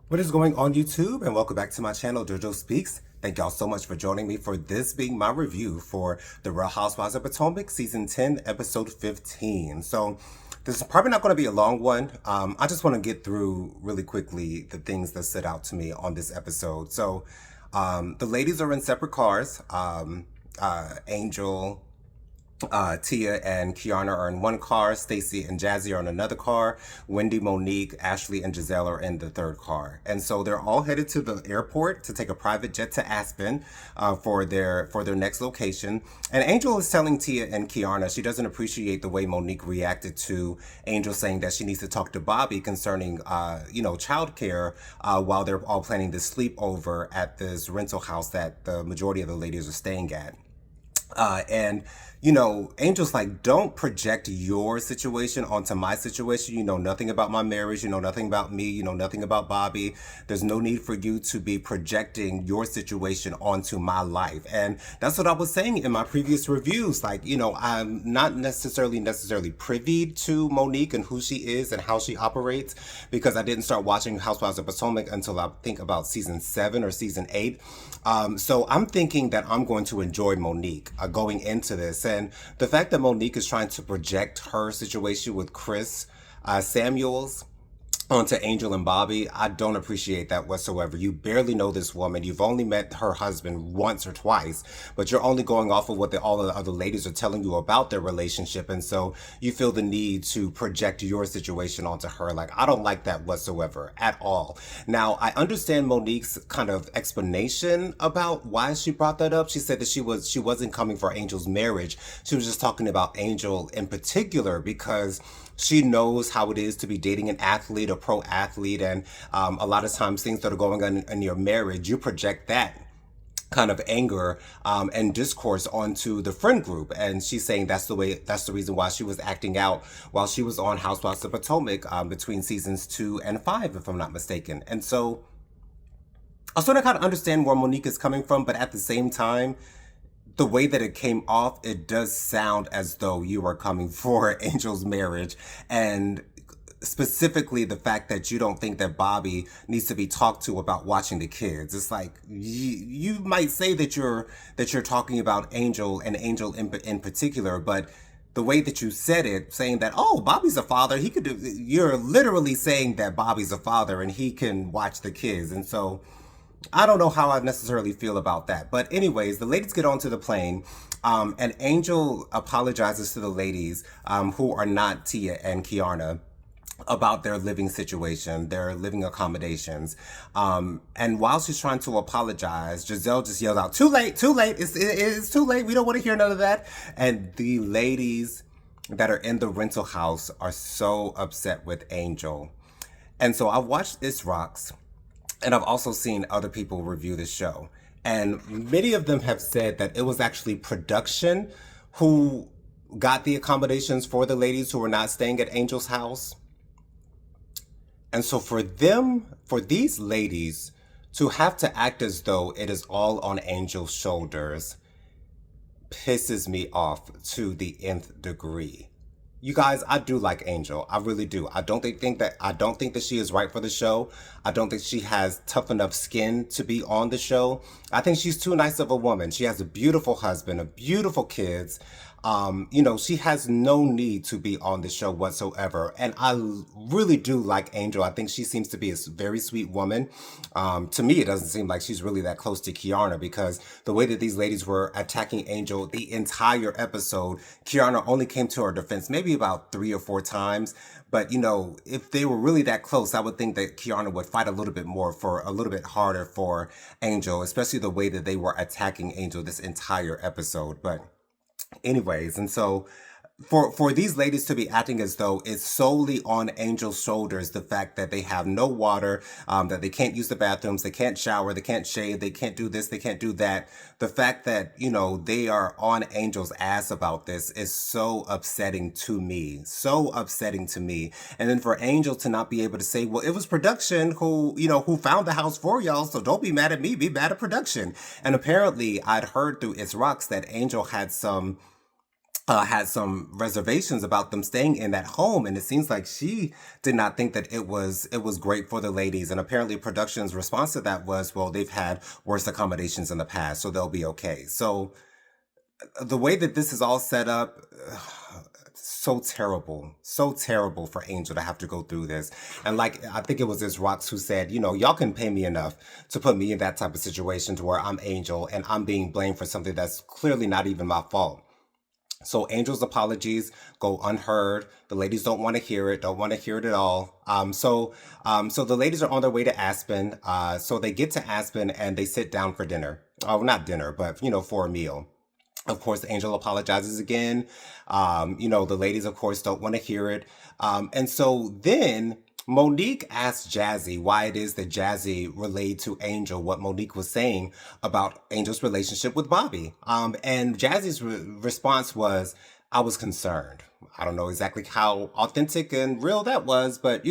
What is going on YouTube, and welcome back to my channel, JoJo Speaks. Thank y'all so much for joining me for this being my review for the Real Housewives of Potomac Season 10, Episode 15. So this is probably not going to be a long one. I just want to get through really quickly the things that stood out to me on this episode. So the ladies are in separate cars. Angel, Tia and Kiana are in one car. Stacy and Jazzy are in another car. Wendy, Monique, Ashley, and Giselle are in the third car. And so they're all headed to the airport to take a private jet to Aspen for their next location. And Angel is telling Tia and Kiana she doesn't appreciate the way Monique reacted to Angel saying that she needs to talk to Bobby concerning childcare while they're all planning to sleep over at this rental house that the majority of the ladies are staying at. Angel's like, don't project your situation onto my situation. You know nothing about my marriage. You know nothing about me. You know nothing about Bobby. There's no need for you to be projecting your situation onto my life. And that's what I was saying in my previous reviews. Like, I'm not necessarily privy to Monique and who she is and how she operates because I didn't start watching Housewives of Potomac until I think about season 7 or season 8. So I'm thinking that I'm going to enjoy Monique going into this. And the fact that Monique is trying to project her situation with Chris Samuels onto Angel and Bobby, I don't appreciate that whatsoever. You barely know this woman. You've only met her husband once or twice, but you're only going off of what all the other ladies are telling you about their relationship. And so you feel the need to project your situation onto her. Like, I don't like that whatsoever at all. Now, I understand Monique's kind of explanation about why she brought that up. She said that she wasn't coming for Angel's marriage. She was just talking about Angel in particular because she knows how it is to be dating an athlete, a pro athlete, and a lot of times things that are going on in your marriage, you project that kind of anger and discourse onto the friend group. And she's saying that's the reason why she was acting out while she was on Housewives of Potomac between seasons 2 and 5, if I'm not mistaken. And so I sort of kind of understand where Monique is coming from, but at the same time, the way that it came off, it does sound as though you are coming for Angel's marriage, and specifically the fact that you don't think that Bobby needs to be talked to about watching the kids. It's like you might say that you're talking about Angel and Angel in particular, but the way that you said it, saying that, oh, Bobby's a father, he could do, you're literally saying that Bobby's a father and he can watch the kids. And so I don't know how I necessarily feel about that. But anyways, the ladies get onto the plane, and Angel apologizes to the ladies who are not Tia and Kiana about their living situation, their living accommodations. And while she's trying to apologize, Giselle just yells out, too late, it's too late. We don't want to hear none of that. And the ladies that are in the rental house are so upset with Angel. And so I watched This Rocks. And I've also seen other people review the show. And many of them have said that it was actually production who got the accommodations for the ladies who were not staying at Angel's house. And so for these ladies to have to act as though it is all on Angel's shoulders pisses me off to the nth degree. You guys, I do like Angel. I really do. I don't think that she is right for the show. I don't think she has tough enough skin to be on the show. I think she's too nice of a woman. She has a beautiful husband, a beautiful kids. She has no need to be on the show whatsoever. And I really do like Angel. I think she seems to be a very sweet woman. To me, it doesn't seem like she's really that close to Kiana because the way that these ladies were attacking Angel the entire episode, Kiana only came to her defense maybe about 3 or 4 times. But, if they were really that close, I would think that Kiana would fight a little bit harder for Angel, especially the way that they were attacking Angel this entire episode. But anyways, and so for these ladies to be acting as though it's solely on Angel's shoulders, the fact that they have no water, that they can't use the bathrooms, they can't shower, they can't shave, they can't do this, they can't do that. The fact that, they are on Angel's ass about this is so upsetting to me. So upsetting to me. And then for Angel to not be able to say, well, it was production who found the house for y'all, so don't be mad at me, be mad at production. And apparently I'd heard through It's Rocks that Angel had some had some reservations about them staying in that home, and it seems like she did not think that it was great for the ladies. And apparently, production's response to that was, "Well, they've had worse accommodations in the past, so they'll be okay." So the way that this is all set up, so terrible for Angel to have to go through this. And like I think it was this Rox who said, y'all can pay me enough to put me in that type of situation to where I'm Angel and I'm being blamed for something that's clearly not even my fault. So Angel's apologies go unheard. The ladies don't want to hear it, don't want to hear it at all. So the ladies are on their way to Aspen. So they get to Aspen and they sit down for dinner. Oh, not dinner, but for a meal. Of course, Angel apologizes again. The ladies, of course, don't want to hear it. And so then Monique asked Jazzy why it is that Jazzy relayed to Angel what Monique was saying about Angel's relationship with Bobby. And Jazzy's response was, I was concerned. I don't know exactly how authentic and real that was, but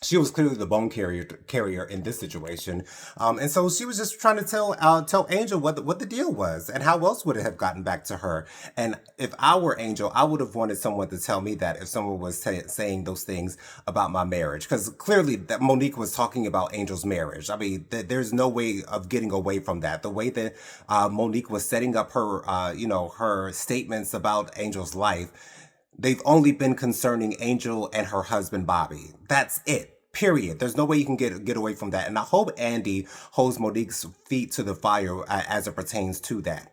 she was clearly the bone carrier in this situation, and so she was just trying to tell Angel what the deal was and how else would it have gotten back to her. And if I were Angel, I would have wanted someone to tell me that if someone was saying those things about my marriage, because clearly that Monique was talking about Angel's marriage. I mean, there's no way of getting away from that. The way that Monique was setting up her her statements about Angel's life, they've only been concerning Angel and her husband Bobby. That's it. Period. There's no way you can get away from that. And I hope Andy holds Monique's feet to the fire as it pertains to that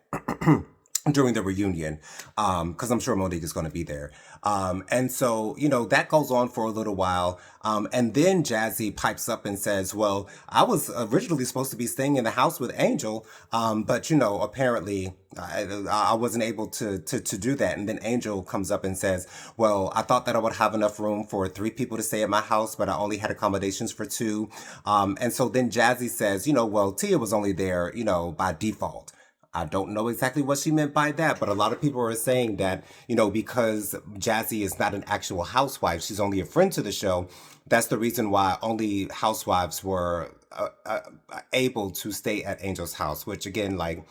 during the reunion, because I'm sure Monique is going to be there. And so, that goes on for a little while. And then Jazzy pipes up and says, well, I was originally supposed to be staying in the house with Angel, but, apparently I wasn't able to do that. And then Angel comes up and says, well, I thought that I would have enough room for 3 people to stay at my house, but I only had accommodations for 2. And so then Jazzy says, well, Tia was only there, by default. I don't know exactly what she meant by that, but a lot of people are saying that, because Jazzy is not an actual housewife, she's only a friend to the show. That's the reason why only housewives were able to stay at Angel's house, which again, like,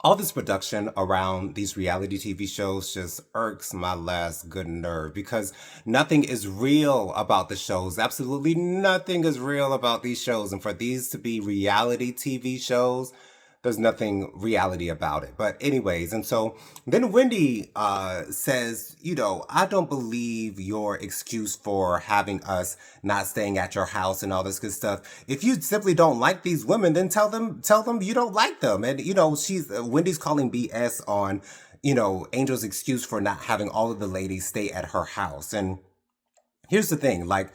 all this production around these reality TV shows just irks my last good nerve because nothing is real about the shows. Absolutely nothing is real about these shows. And for these to be reality TV shows, there's nothing reality about it. But anyways, and so then Wendy says, I don't believe your excuse for having us not staying at your house and all this good stuff. If you simply don't like these women, then tell them you don't like them. And she's Wendy's calling BS on Angel's excuse for not having all of the ladies stay at her house. And here's the thing, like,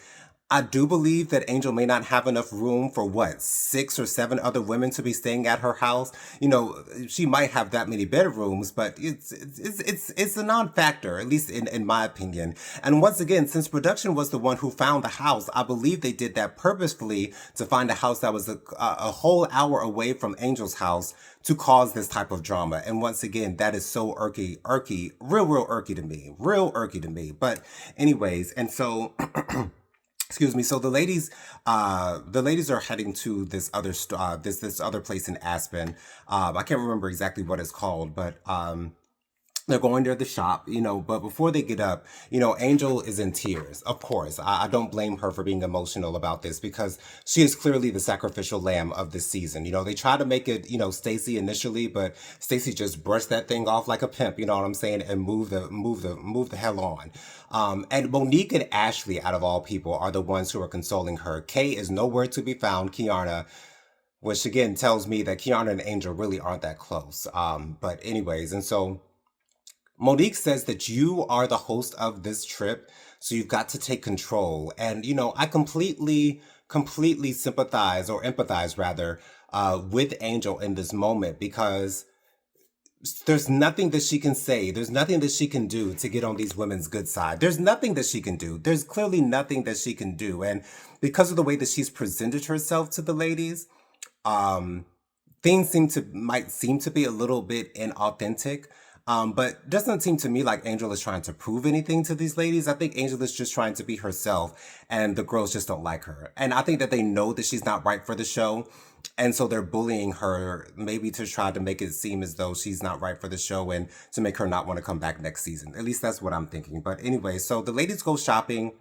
I do believe that Angel may not have enough room for 6 or 7 other women to be staying at her house. She might have that many bedrooms, but it's a non-factor, at least in my opinion. And once again, since production was the one who found the house, I believe they did that purposefully to find a house that was a whole hour away from Angel's house to cause this type of drama. And once again, that is so irky, real irky to me. But anyways, and so. Excuse me. So the ladies are heading to this other this other place in Aspen. I can't remember exactly what it's called, but they're going to the shop, but before they get up, Angel is in tears. Of course, I don't blame her for being emotional about this because she is clearly the sacrificial lamb of this season. They try to make it, Stacey initially, but Stacey just brushed that thing off like a pimp, you know what I'm saying, and move the hell on. And Monique and Ashley, out of all people, are the ones who are consoling her. Kay is nowhere to be found. Kiana, which again tells me that Kiana and Angel really aren't that close. But anyways, and so Monique says that you are the host of this trip, so you've got to take control. And, I completely sympathize or empathize rather with Angel in this moment because there's nothing that she can say. There's nothing that she can do to get on these women's good side. There's nothing that she can do. There's clearly nothing that she can do. And because of the way that she's presented herself to the ladies, things might seem to be a little bit inauthentic. But it doesn't seem to me like Angel is trying to prove anything to these ladies. I think Angel is just trying to be herself, and the girls just don't like her. And I think that they know that she's not right for the show. And so they're bullying her, maybe to try to make it seem as though she's not right for the show and to make her not want to come back next season. At least that's what I'm thinking. But anyway, so the ladies go shopping.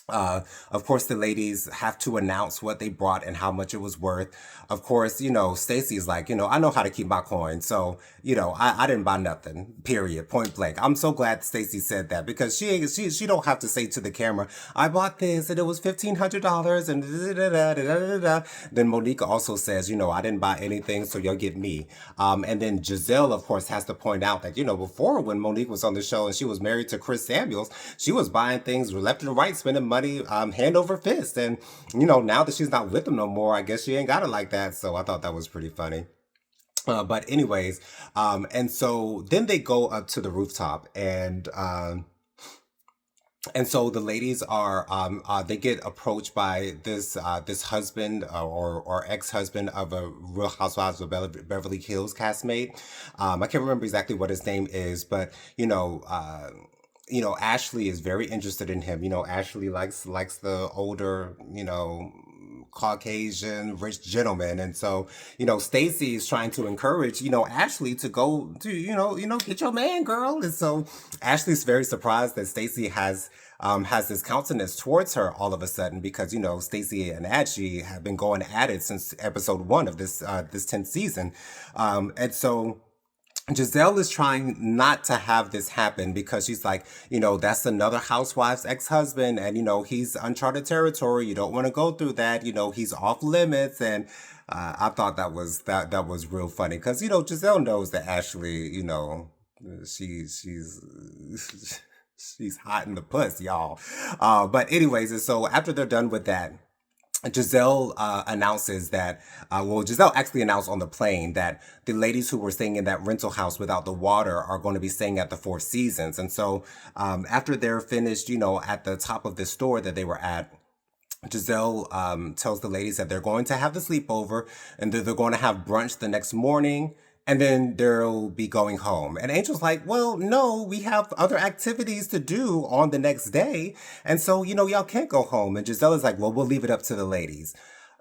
Of course, the ladies have to announce what they brought and how much it was worth. Of course, Stacy's like, I know how to keep my coin. So, I didn't buy nothing, period, point blank. I'm so glad Stacy said that because she don't have to say to the camera, I bought this and it was $1,500 and da, da, da, da, da, da, da. Then Monique also says, I didn't buy anything, so you'll get me. And then Giselle, of course, has to point out that, before when Monique was on the show and she was married to Chris Samuels, she was buying things left and right, spending money hand over fist. And, now that she's not with him no more, I guess she ain't got it like that. So I thought that was pretty funny. But anyways, and so then they go up to the rooftop and so the ladies are they get approached by this husband or ex-husband of a Real Housewives of Beverly Hills castmate. I can't remember exactly what his name is, but Ashley is very interested in him. Ashley likes the older, Caucasian rich gentleman. And so, Stacy is trying to encourage, Ashley to go to, get your man, girl. And so Ashley's very surprised that Stacy has this countenance towards her all of a sudden because, Stacy and Ashley have been going at it since episode 1 of this 10th season. And so Giselle is trying not to have this happen because she's like, that's another housewife's ex-husband and, he's uncharted territory. You don't want to go through that. He's off limits. And I thought that was real funny because, Giselle knows that Ashley, she's she's hot in the puss, y'all. But anyways, and so after they're done with that, Giselle announces that, Giselle actually announced on the plane that the ladies who were staying in that rental house without the water are going to be staying at the Four Seasons. And so after they're finished, at the top of the store that they were at, Giselle tells the ladies that they're going to have the sleepover and that they're going to have brunch the next morning and then they'll be going home. And Angel's like, well, no, we have other activities to do on the next day. And so, y'all can't go home. And Giselle is like, well, we'll leave it up to the ladies.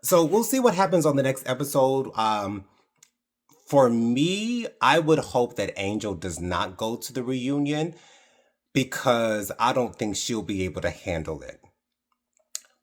So we'll see what happens on the next episode. For me, I would hope that Angel does not go to the reunion because I don't think she'll be able to handle it.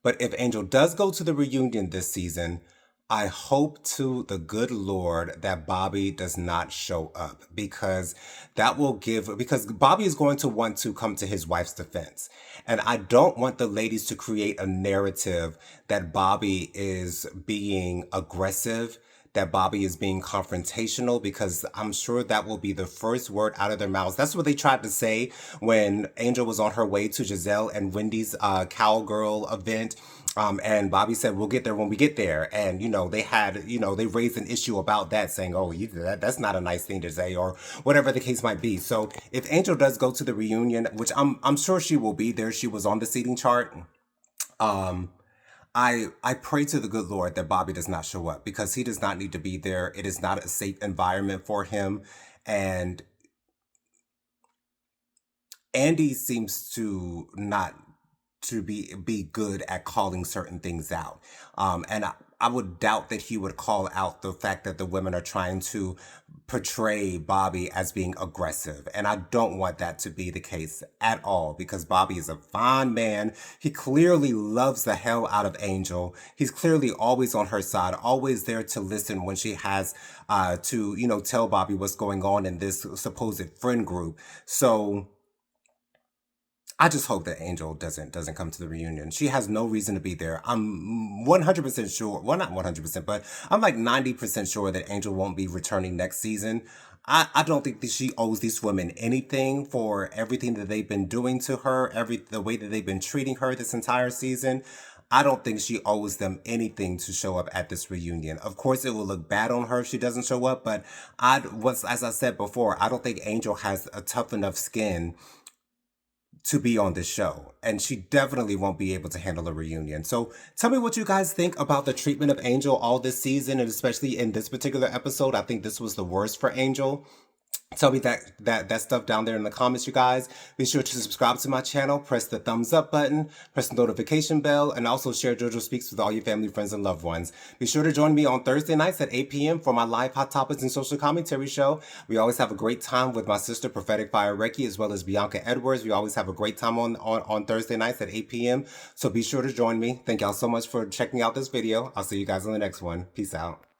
But if Angel does go to the reunion this season, I hope to the good Lord that Bobby does not show up because because Bobby is going to want to come to his wife's defense. And I don't want the ladies to create a narrative that Bobby is being aggressive, that Bobby is being confrontational, because I'm sure that will be the first word out of their mouths. That's what they tried to say when Angel was on her way to Giselle and Wendy's cowgirl event. And Bobby said, we'll get there when we get there. And, they raised an issue about that saying, oh, that's not a nice thing to say or whatever the case might be. So if Angel does go to the reunion, which I'm sure she will be there, she was on the seating chart. I pray to the good Lord that Bobby does not show up because he does not need to be there. It is not a safe environment for him. And Andy seems to not to be good at calling certain things out. And I would doubt that he would call out the fact that the women are trying to portray Bobby as being aggressive. And I don't want that to be the case at all because Bobby is a fine man. He clearly loves the hell out of Angel. He's clearly always on her side, always there to listen when she has to, tell Bobby what's going on in this supposed friend group. So I just hope that Angel doesn't come to the reunion. She has no reason to be there. I'm 100% sure. Well, not 100%, but I'm like 90% sure that Angel won't be returning next season. I don't think that she owes these women anything for everything that they've been doing to her, the way that they've been treating her this entire season. I don't think she owes them anything to show up at this reunion. Of course, it will look bad on her if she doesn't show up, but as I said before, I don't think Angel has a tough enough skin to be on this show, and she definitely won't be able to handle a reunion. So tell me what you guys think about the treatment of Angel all this season, and especially in this particular episode. I think this was the worst for Angel. Tell me that stuff down there in the comments, you guys. Be sure to subscribe to my channel, press the thumbs up button, press the notification bell, and also share JoJo Speaks with all your family, friends, and loved ones. Be sure to join me on Thursday nights at 8 p.m. for my live Hot Topics and Social Commentary show. We always have a great time with my sister, Prophetic Fire Reiki, as well as Bianca Edwards. We always have a great time on Thursday nights at 8 p.m. So be sure to join me. Thank y'all so much for checking out this video. I'll see you guys in the next one. Peace out.